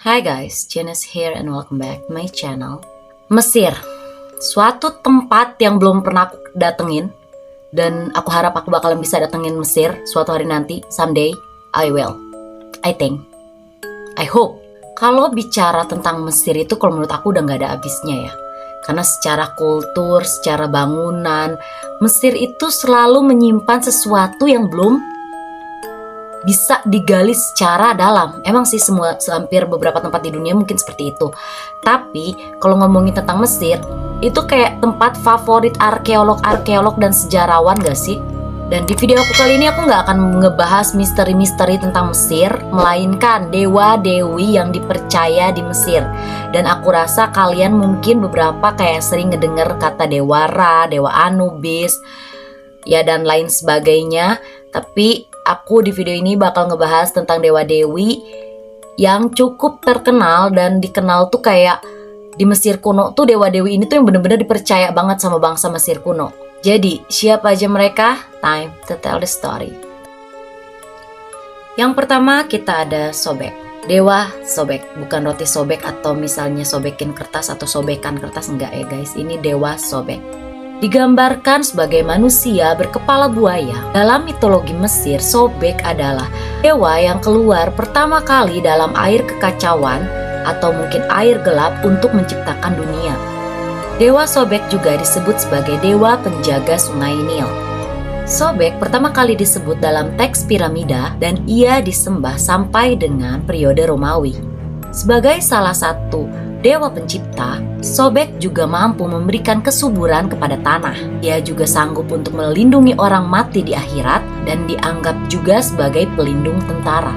Hi guys, Janice here and welcome back to my channel. Mesir, suatu tempat yang belum pernah aku datengin dan aku harap aku bakalan bisa datengin Mesir suatu hari nanti, someday I will. I think, I hope. Kalau bicara tentang Mesir itu kalau menurut aku udah gak ada habisnya ya. Karena secara kultur, secara bangunan, Mesir itu selalu menyimpan sesuatu yang belum bisa digali secara dalam. Emang sih hampir beberapa tempat di dunia mungkin seperti itu. Tapi kalau ngomongin tentang Mesir, itu kayak tempat favorit arkeolog dan sejarawan gak sih? Dan di video aku kali ini aku gak akan ngebahas misteri-misteri tentang Mesir, melainkan dewa-dewi yang dipercaya di Mesir. Dan aku rasa kalian mungkin beberapa kayak sering ngedenger kata Dewa Ra, Dewa Anubis, ya dan lain sebagainya. Tapi aku di video ini bakal ngebahas tentang dewa-dewi yang cukup terkenal dan dikenal tuh kayak di Mesir kuno tuh dewa-dewi ini tuh yang bener-bener dipercaya banget sama bangsa Mesir kuno. Jadi siapa aja mereka? Time to tell the story. Yang pertama kita ada Sobek. Dewa Sobek, bukan roti sobek atau misalnya sobekin kertas atau sobekan kertas, enggak ya guys. Ini Dewa Sobek. Digambarkan sebagai manusia berkepala buaya. Dalam mitologi Mesir, Sobek adalah dewa yang keluar pertama kali dalam air kekacauan atau mungkin air gelap untuk menciptakan dunia. Dewa Sobek juga disebut sebagai dewa penjaga sungai Nil. Sobek pertama kali disebut dalam teks piramida dan ia disembah sampai dengan periode Romawi. Sebagai salah satu dewa pencipta, Sobek juga mampu memberikan kesuburan kepada tanah. Ia juga sanggup untuk melindungi orang mati di akhirat dan dianggap juga sebagai pelindung tentara.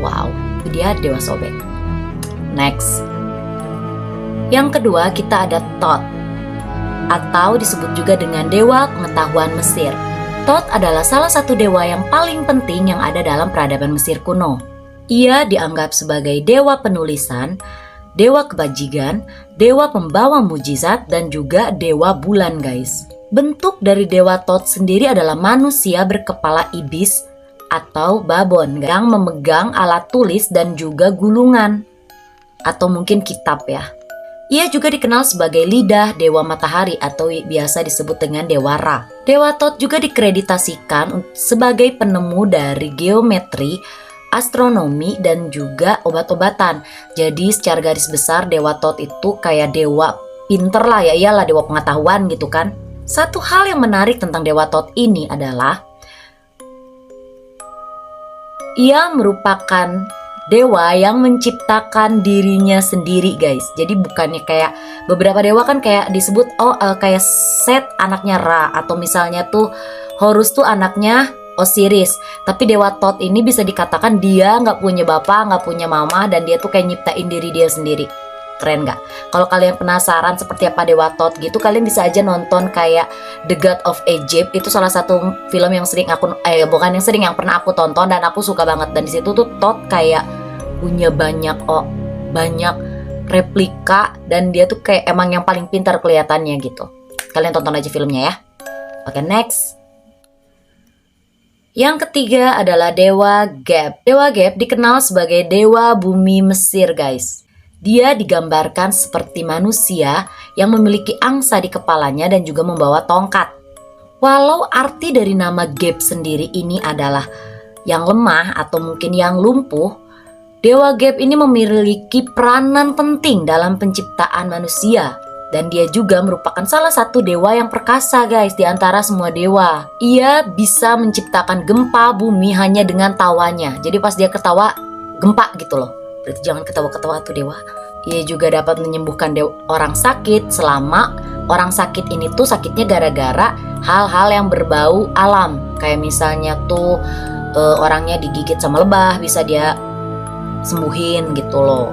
Wow, itu dia Dewa Sobek. Next. Yang kedua kita ada Thoth, atau disebut juga dengan Dewa Pengetahuan Mesir. Thoth adalah salah satu dewa yang paling penting yang ada dalam peradaban Mesir kuno. Ia dianggap sebagai dewa penulisan, dewa kebajikan, dewa pembawa mujizat, dan juga dewa bulan guys. Bentuk dari dewa Thoth sendiri adalah manusia berkepala ibis atau babon yang memegang alat tulis dan juga gulungan atau mungkin kitab ya. Ia juga dikenal sebagai lidah dewa matahari atau biasa disebut dengan Dewa Ra. Dewa Thoth juga dikreditasikan sebagai penemu dari geometri, astronomi, dan juga obat-obatan. Jadi secara garis besar Dewa Thoth itu kayak dewa pinter lah ya, iyalah dewa pengetahuan gitu kan. Satu hal yang menarik tentang Dewa Thoth ini adalah ia merupakan dewa yang menciptakan dirinya sendiri guys. Jadi bukannya kayak beberapa dewa kan kayak disebut kayak Set anaknya Ra, atau misalnya tuh Horus tuh anaknya Osiris. Tapi Dewa Thoth ini bisa dikatakan dia gak punya bapak, gak punya mama, dan dia tuh kayak nyiptain diri dia sendiri. Keren gak? Kalau kalian penasaran seperti apa Dewa Thoth gitu, kalian bisa aja nonton kayak The God of Egypt. Itu salah satu film yang sering yang pernah aku tonton dan aku suka banget. Dan disitu tuh Thoth kayak punya banyak replika dan dia tuh kayak emang yang paling pintar kelihatannya gitu. Kalian tonton aja filmnya ya. Oke, next. Yang ketiga adalah Dewa Geb. Dewa Geb dikenal sebagai dewa bumi Mesir guys. Dia digambarkan seperti manusia yang memiliki angsa di kepalanya dan juga membawa tongkat. Walau arti dari nama Geb sendiri ini adalah yang lemah atau mungkin yang lumpuh, Dewa Geb ini memiliki peranan penting dalam penciptaan manusia. Dan dia juga merupakan salah satu dewa yang perkasa guys di antara semua dewa. Ia bisa menciptakan gempa bumi hanya dengan tawanya. Jadi pas dia ketawa, gempa gitu loh. Berarti jangan ketawa-ketawa tuh dewa. Ia juga dapat menyembuhkan orang sakit selama orang sakit ini tuh sakitnya gara-gara hal-hal yang berbau alam. Kayak misalnya tuh orangnya digigit sama lebah, bisa dia sembuhin gitu loh.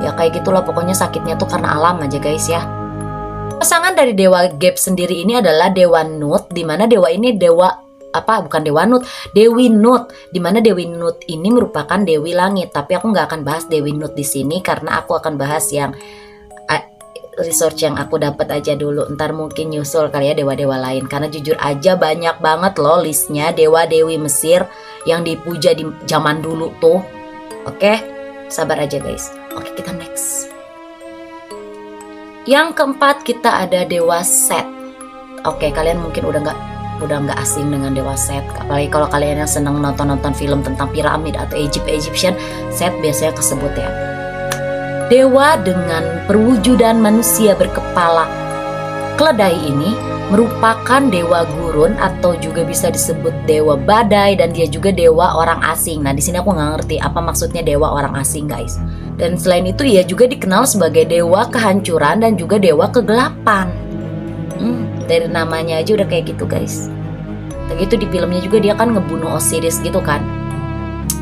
Ya kayak gitulah pokoknya sakitnya tuh karena alam aja guys ya. Pasangan dari Dewa Geb sendiri ini adalah Dewa Nut, dimana dewa ini Dewi Nut, dimana Dewi Nut ini merupakan Dewi Langit. Tapi aku nggak akan bahas Dewi Nut di sini karena aku akan bahas yang research yang aku dapat aja dulu. Ntar mungkin nyusul kali ya dewa-dewa lain, karena jujur aja banyak banget loh listnya dewa-dewi Mesir yang dipuja di zaman dulu tuh. Oke, sabar aja guys. Oke, kita next. Yang keempat kita ada dewa Set. Oke, kalian mungkin udah nggak asing dengan dewa Set. Apalagi kalau kalian yang senang nonton film tentang piramid atau Egyptian, Set biasanya kesebut ya. Dewa dengan perwujudan manusia berkepala keledai ini merupakan dewa gurun atau juga bisa disebut dewa badai, dan dia juga dewa orang asing. Nah, di sini aku nggak ngerti apa maksudnya dewa orang asing, guys. Dan selain itu ia juga dikenal sebagai dewa kehancuran dan juga dewa kegelapan. Dari namanya aja udah kayak gitu, guys. Begitu di filmnya juga dia kan ngebunuh Osiris gitu kan.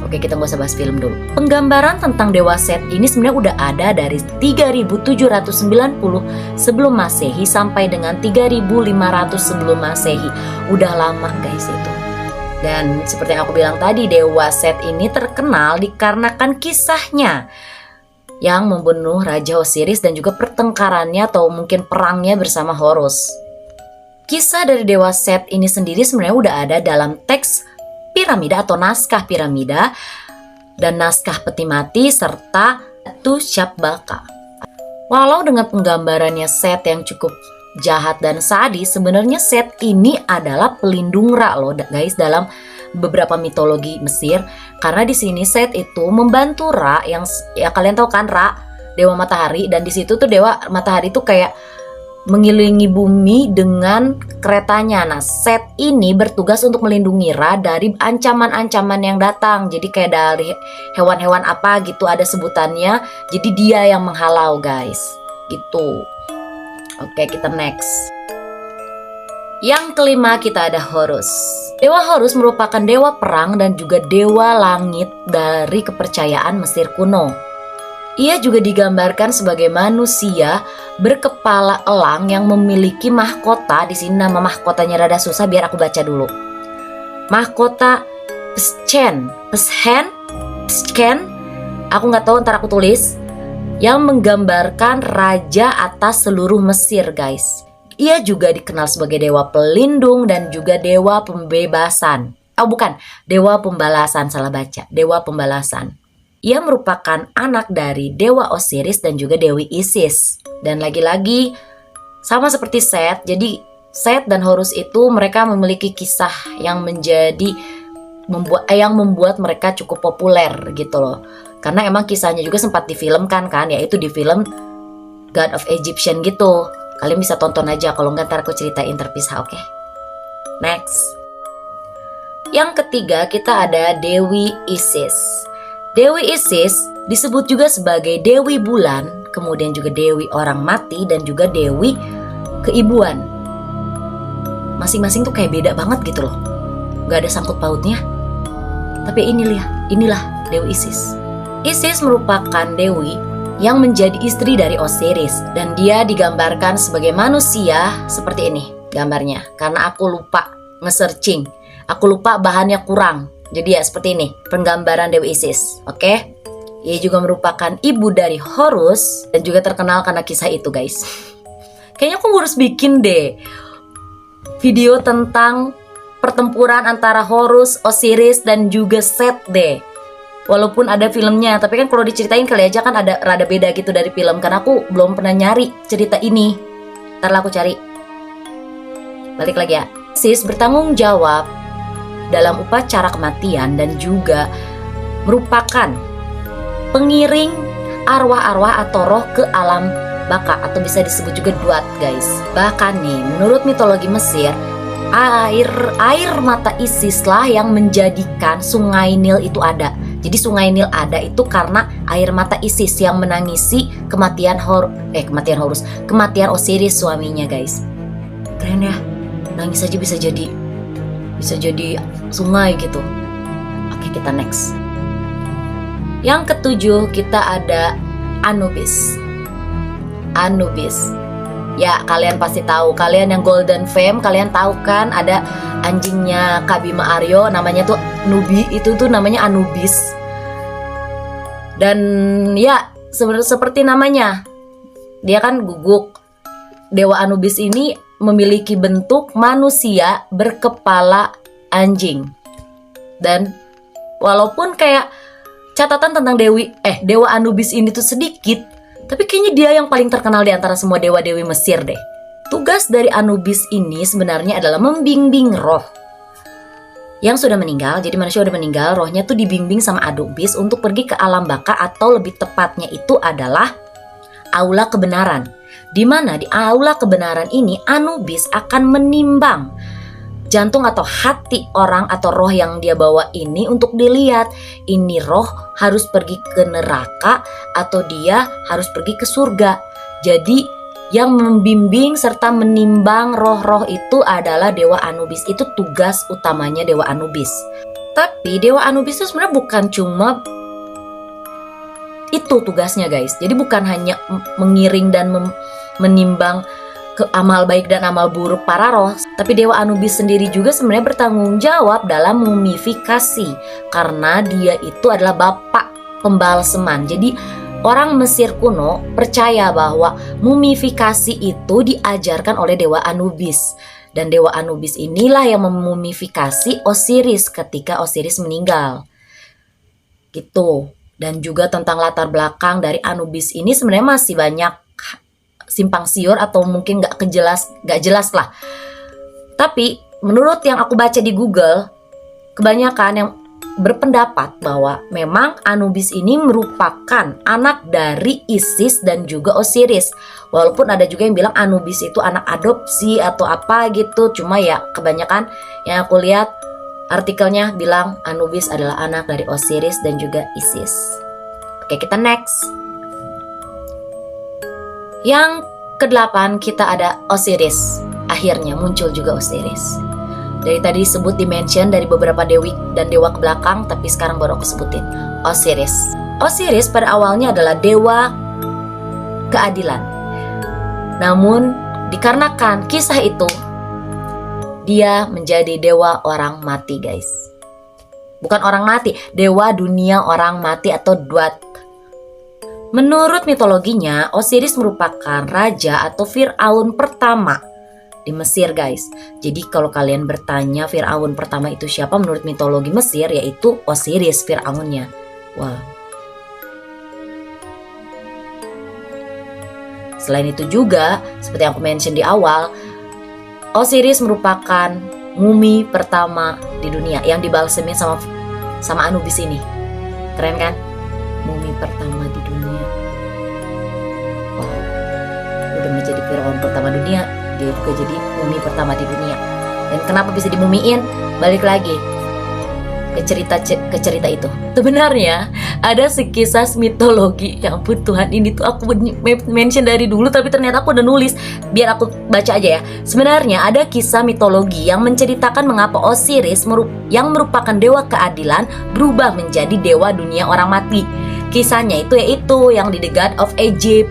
Oke, kita nggak usah bahas film dulu. Penggambaran tentang dewa Set ini sebenarnya udah ada dari 3790 sebelum Masehi sampai dengan 3500 sebelum Masehi. Udah lama guys itu. Dan seperti yang aku bilang tadi, dewa Set ini terkenal dikarenakan kisahnya yang membunuh Raja Osiris dan juga pertengkarannya atau mungkin perangnya bersama Horus. Kisah dari dewa Set ini sendiri sebenarnya udah ada dalam teks piramida atau naskah piramida dan naskah peti mati serta Batu Syabaka. Walau dengan penggambarannya Set yang cukup jahat dan sadis, sebenarnya Set ini adalah pelindung Ra loh guys dalam beberapa mitologi Mesir. Karena di sini Set itu membantu Ra yang ya kalian tahu kan, Ra dewa matahari, dan di situ tuh dewa matahari tuh kayak mengelilingi bumi dengan keretanya. Nah, Set ini bertugas untuk melindungi Ra dari ancaman-ancaman yang datang. Jadi kayak dari hewan-hewan apa gitu ada sebutannya. Jadi dia yang menghalau guys. Gitu. Oke, kita next. Yang kelima kita ada Horus. Dewa Horus merupakan dewa perang dan juga dewa langit dari kepercayaan Mesir kuno. Ia juga digambarkan sebagai manusia berkepala elang yang memiliki mahkota. Di sini nama mahkotanya rada susah, biar aku baca dulu. Mahkota Pschen. Aku nggak tahu, ntar aku tulis. Yang menggambarkan raja atas seluruh Mesir, guys. Ia juga dikenal sebagai dewa pelindung dan juga dewa pembebasan. Oh bukan, dewa pembalasan, salah baca. Dewa pembalasan. Ia merupakan anak dari Dewa Osiris dan juga Dewi Isis. Dan lagi-lagi sama seperti Set, jadi Set dan Horus itu mereka memiliki kisah yang membuat mereka cukup populer gitu loh. Karena emang kisahnya juga sempat difilmkan kan, yaitu di film God of Egyptian gitu. Kalian bisa tonton aja, kalau nggak ntar aku ceritain terpisah, oke? Next. Yang ketiga kita ada Dewi Isis. Dewi Isis disebut juga sebagai Dewi Bulan, kemudian juga Dewi Orang Mati dan juga Dewi Keibuan. Masing-masing tuh kayak beda banget gitu loh. Gak ada sangkut pautnya. Tapi inilah Dewi Isis. Isis merupakan dewi yang menjadi istri dari Osiris. Dan dia digambarkan sebagai manusia seperti ini gambarnya. Karena aku lupa nge-searching. Aku lupa bahannya kurang. Jadi ya seperti ini penggambaran Dewi Isis. Oke. Ia juga merupakan ibu dari Horus dan juga terkenal karena kisah itu guys. Kayaknya aku harus bikin deh video tentang pertempuran antara Horus, Osiris dan juga Set deh. Walaupun ada filmnya, tapi kan kalau diceritain kali aja kan ada rada beda gitu dari film. Karena aku belum pernah nyari cerita ini. Ntar lah aku cari. Balik lagi ya. Isis bertanggung jawab dalam upacara kematian dan juga merupakan pengiring arwah-arwah atau roh ke alam baka atau bisa disebut juga duat guys. Bahkan nih menurut mitologi Mesir, air mata Isis lah yang menjadikan sungai Nil itu ada. Jadi sungai Nil ada itu karena air mata Isis yang menangisi kematian Osiris suaminya guys. Keren ya, nangis aja bisa jadi sungai gitu. Oke, kita next. Yang ketujuh kita ada Anubis. Ya kalian pasti tahu, kalian yang Golden Fame kalian tahu kan ada anjingnya Kak Bima Aryo namanya tuh Nubi, itu tuh namanya Anubis. Dan ya seperti namanya, dia kan guguk. Dewa Anubis ini memiliki bentuk manusia berkepala anjing. Dan walaupun kayak catatan tentang Dewa Anubis ini tuh sedikit, tapi kayaknya dia yang paling terkenal di antara semua dewa-dewi Mesir deh. Tugas dari Anubis ini sebenarnya adalah membimbing roh yang sudah meninggal. Jadi manusia udah meninggal, rohnya tuh dibimbing sama Anubis untuk pergi ke alam baka, atau lebih tepatnya itu adalah aula kebenaran. Di mana di aula kebenaran ini Anubis akan menimbang jantung atau hati orang atau roh yang dia bawa ini untuk dilihat, ini roh harus pergi ke neraka atau dia harus pergi ke surga. Jadi yang membimbing serta menimbang roh-roh itu adalah Dewa Anubis. Itu tugas utamanya Dewa Anubis. Tapi Dewa Anubis itu sebenarnya bukan cuma itu tugasnya guys. Jadi bukan hanya mengiring dan menimbang ke amal baik dan amal buruk para roh, tapi Dewa Anubis sendiri juga sebenarnya bertanggung jawab dalam mumifikasi, karena dia itu adalah bapak pembalseman. Jadi orang Mesir kuno percaya bahwa mumifikasi itu diajarkan oleh Dewa Anubis, dan Dewa Anubis inilah yang memumifikasi Osiris ketika Osiris meninggal gitu. Dan juga tentang latar belakang dari Anubis ini sebenarnya masih banyak simpang siur atau mungkin gak jelas lah. Tapi menurut yang aku baca di Google, kebanyakan yang berpendapat bahwa memang Anubis ini merupakan anak dari Isis dan juga Osiris. Walaupun ada juga yang bilang Anubis itu anak adopsi atau apa gitu. Cuma ya kebanyakan yang aku lihat artikelnya bilang Anubis adalah anak dari Osiris dan juga Isis. Oke, kita next. Yang ke-8 kita ada Osiris. Akhirnya muncul juga Osiris. Dari tadi sebut dimension dari beberapa dewi dan dewa ke belakang, tapi sekarang baru aku sebutin Osiris. Osiris pada awalnya adalah dewa keadilan. Namun dikarenakan kisah itu, dia menjadi dewa orang mati guys. Bukan orang mati, dewa dunia orang mati atau Duat. Menurut mitologinya, Osiris merupakan raja atau Fir'aun pertama di Mesir guys. Jadi kalau kalian bertanya Fir'aun pertama itu siapa menurut mitologi Mesir, yaitu Osiris Fir'aunnya. Wow. Selain itu juga, seperti yang aku mention di awal, Osiris merupakan mumi pertama di dunia yang dibalsemin sama Anubis ini. Keren kan? Mumi pertama di dunia. Wow. Udah menjadi Firaun pertama dunia, dia juga jadi mumi pertama di dunia. Dan kenapa bisa dimumiin? Balik lagi ke cerita itu. Sebenarnya ada sekisah mitologi. Ya ampun Tuhan, ini tuh aku mention dari dulu tapi ternyata aku udah nulis. Biar aku baca aja ya. Sebenarnya ada kisah mitologi yang menceritakan mengapa Osiris yang merupakan dewa keadilan berubah menjadi dewa dunia orang mati. Kisahnya itu yaitu yang di The God of Egypt.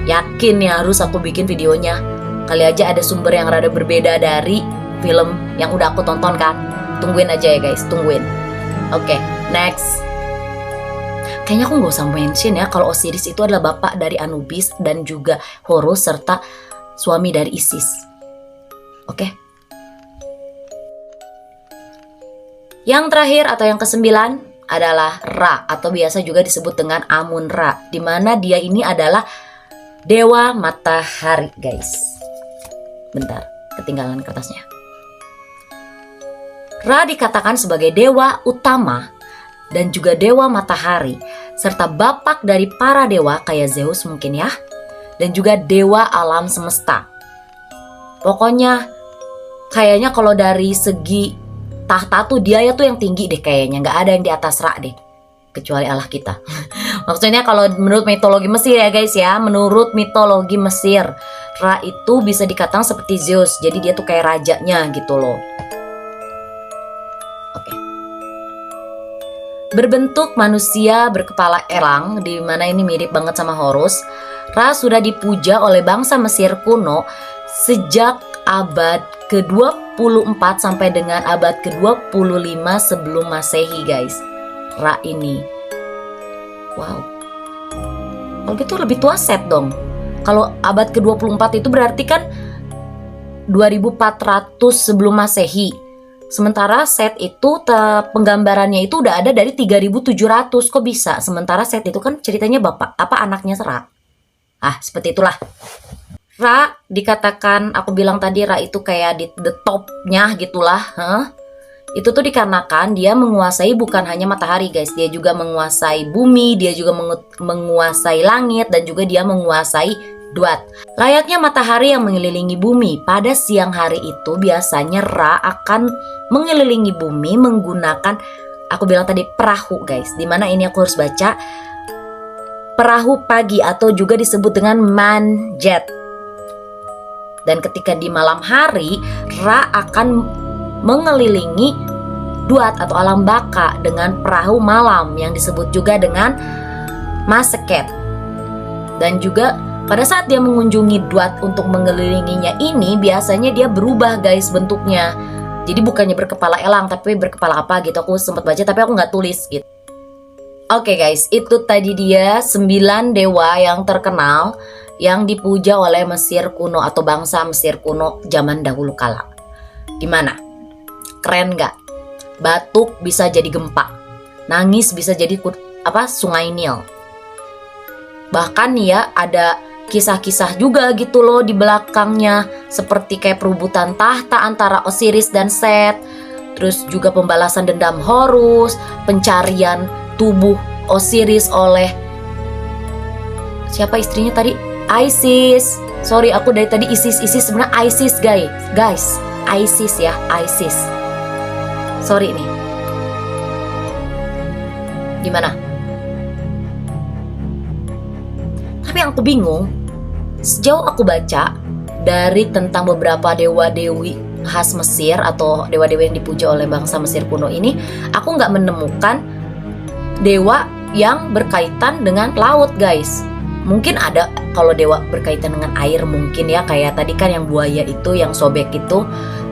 Yakin ya harus aku bikin videonya. Kali aja ada sumber yang rada berbeda dari film yang udah aku tonton kan. Tungguin aja ya guys, tungguin. Oke, next. Kayaknya aku gak usah mention ya kalau Osiris itu adalah bapak dari Anubis dan juga Horus serta suami dari Isis. Oke. Yang terakhir atau yang ke-9 adalah Ra atau biasa juga disebut dengan Amun-Ra, di mana dia ini adalah dewa matahari guys. Bentar, ketinggalan kertasnya. Ra dikatakan sebagai dewa utama dan juga dewa matahari serta bapak dari para dewa kayak Zeus mungkin ya, dan juga dewa alam semesta. Pokoknya kayaknya kalau dari segi tahta tuh dia ya tuh yang tinggi deh kayaknya, nggak ada yang di atas Ra deh kecuali Allah kita. Maksudnya kalau menurut mitologi Mesir ya guys ya, menurut mitologi Mesir Ra itu bisa dikatakan seperti Zeus, jadi dia tuh kayak rajanya gitu loh. Berbentuk manusia berkepala elang, di mana ini mirip banget sama Horus. Ra sudah dipuja oleh bangsa Mesir kuno sejak abad ke-24 sampai dengan abad ke-25 sebelum Masehi guys. Ra ini. Wow. Kalau gitu lebih tua Set dong. Kalau abad ke-24 itu berarti kan 2400 sebelum Masehi. Sementara set itu penggambarannya itu udah ada dari 3.700. Kok bisa? Sementara set itu kan ceritanya anaknya Ra. Seperti itulah. Ra dikatakan, aku bilang tadi Ra itu kayak di the topnya gitulah. Itu tuh dikarenakan dia menguasai bukan hanya matahari guys, dia juga menguasai bumi, dia juga menguasai langit, dan juga dia menguasai Duat. Layaknya matahari yang mengelilingi bumi, pada siang hari itu biasanya Ra akan mengelilingi bumi menggunakan, aku bilang tadi, perahu guys. Dimana ini aku harus baca perahu pagi atau juga disebut dengan manjet. Dan ketika di malam hari, Ra akan mengelilingi Duat atau alam baka dengan perahu malam yang disebut juga dengan Maseket. Dan juga pada saat dia mengunjungi Duat untuk mengelilinginya ini, biasanya dia berubah guys bentuknya. Jadi bukannya berkepala elang tapi berkepala apa gitu. Aku sempat baca tapi aku nggak tulis gitu. Oke guys, itu tadi dia 9 dewa yang terkenal yang dipuja oleh Mesir kuno atau bangsa Mesir kuno zaman dahulu kala. Gimana? Keren nggak? Batuk bisa jadi gempa, nangis bisa jadi sungai Nil. Bahkan ya ada kisah-kisah juga gitu loh di belakangnya, seperti kayak perebutan tahta antara Osiris dan Set, terus juga pembalasan dendam Horus, pencarian tubuh Osiris oleh siapa istrinya tadi? Isis. Sorry, aku dari tadi Isis sebenarnya Isis guys. Isis ya, Isis. Sorry nih. Gimana? Tapi yang aku bingung, sejauh aku baca dari tentang beberapa dewa-dewi khas Mesir atau dewa-dewa yang dipuja oleh bangsa Mesir kuno ini, aku nggak menemukan dewa yang berkaitan dengan laut guys. Mungkin ada kalau dewa berkaitan dengan air mungkin ya, kayak tadi kan yang buaya itu, yang sobek itu.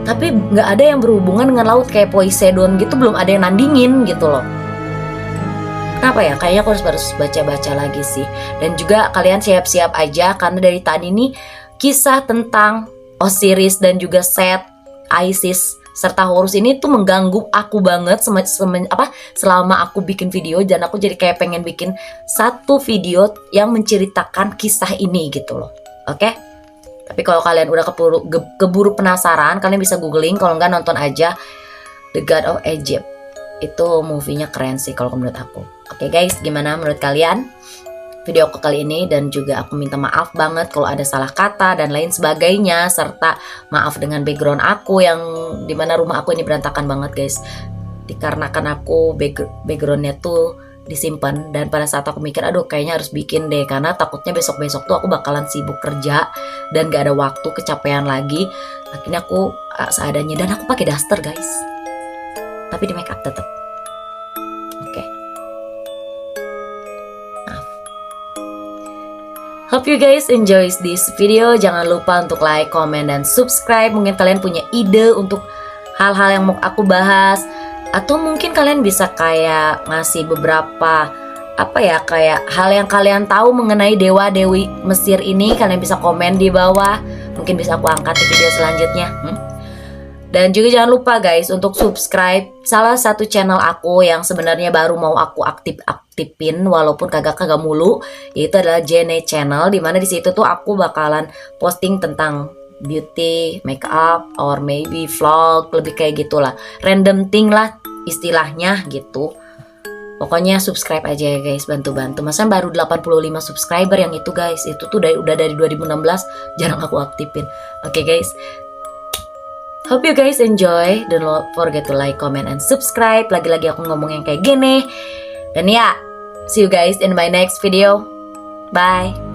Tapi nggak ada yang berhubungan dengan laut kayak Poseidon gitu, belum ada yang nandingin gitu loh. Kenapa ya? Kayaknya aku harus baca-baca lagi sih. Dan juga kalian siap-siap aja karena dari tadi nih kisah tentang Osiris dan juga Set, Isis serta Horus ini tuh mengganggu aku banget selama aku bikin video, dan aku jadi kayak pengen bikin satu video yang menceritakan kisah ini gitu loh. Oke? Tapi kalau kalian udah keburu penasaran, kalian bisa googling, kalau nggak nonton aja The God of Egypt. Itu movie-nya keren sih kalau menurut aku. Oke guys, gimana menurut kalian video aku kali ini? Dan juga aku minta maaf banget kalau ada salah kata dan lain sebagainya, serta maaf dengan background aku yang dimana rumah aku ini berantakan banget guys, dikarenakan aku backgroundnya tuh disimpan. Dan pada saat aku mikir aduh kayaknya harus bikin deh, karena takutnya besok-besok tuh aku bakalan sibuk kerja dan gak ada waktu, kecapean lagi. Akhirnya aku seadanya, dan aku pakai daster guys, tapi di make up tetap. Oke. Hope you guys enjoy this video. Jangan lupa untuk like, comment, dan subscribe. Mungkin kalian punya ide untuk hal-hal yang mau aku bahas, atau mungkin kalian bisa kayak ngasih beberapa kayak hal yang kalian tahu mengenai dewa-dewi Mesir ini. Kalian bisa komen di bawah. Mungkin bisa aku angkat di video selanjutnya. Dan juga jangan lupa guys untuk subscribe salah satu channel aku yang sebenarnya baru mau aku aktifin walaupun kagak mulu, yaitu adalah Jene Channel, dimana di situ tuh aku bakalan posting tentang beauty, makeup, or maybe vlog, lebih kayak gitulah, random thing lah istilahnya gitu. Pokoknya subscribe aja ya guys, bantu-bantu. Masa baru 85 subscriber yang itu guys, itu tuh udah dari 2016 jarang aku aktifin. Oke guys, hope you guys enjoy. Don't forget to like, comment, and subscribe. Lagi-lagi aku ngomong yang kayak gini. Dan ya, see you guys in my next video. Bye.